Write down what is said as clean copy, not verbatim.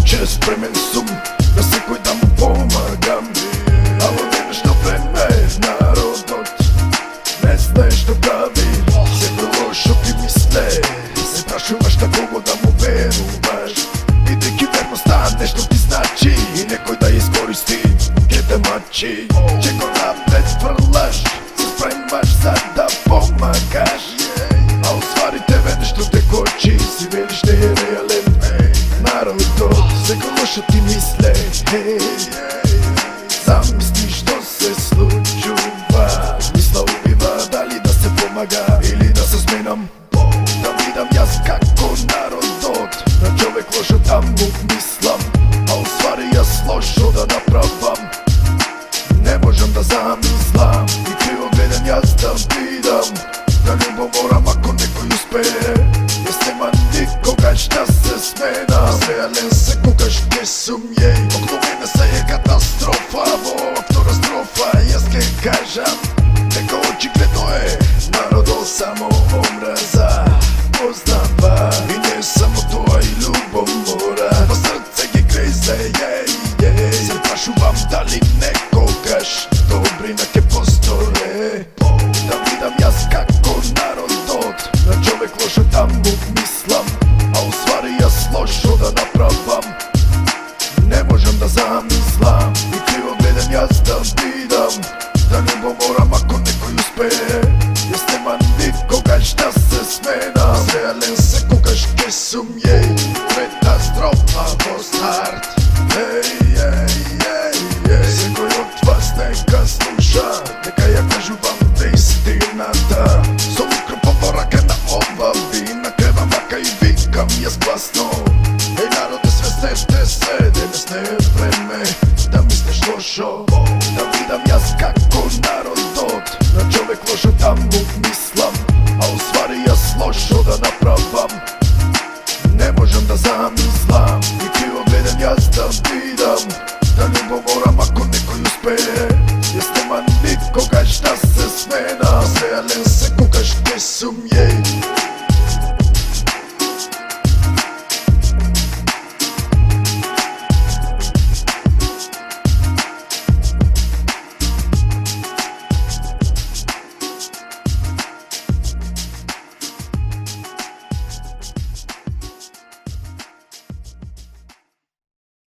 че спремен сум на секој да му помагам. А во денешно време народот не знае што прави. Секој лошо ти мисле, се прашуваш на кого да му веруваш. Бидејќи верноста нешто ти значи и некој да искористи ке те мачи. Че го напред фрлаш, се спремаш за да помагаш. А уствари тебе нешто те кочи, си велиш не е реален. Народот секој лошо ти мисле, замисли што се случува. Мисла убива дали да се помага или да се сменам. Да видам јас како народот на човек лошо да му мислам, а уствари јас лошо да направам. Не можам да замислам и криво гледам јас да видам. Да љубоморам ако некој успее, јас нема никогаш да се сменам. Реален се когаш ке сум јеј, околу мене се е катастрофа. Во втора строфа јас ке кажам дека очигледно е народот само омраза познава. И не само тоа и љубомора во срце ги грезе, се прашувам дали некогаш добрина ке постоje. Да видам јас како народот на човек лошо да му мислам, а уствари јас лошо да направам. Не можам да замислам и криво гледам јас да видам. Да љубоморам ако некој успее,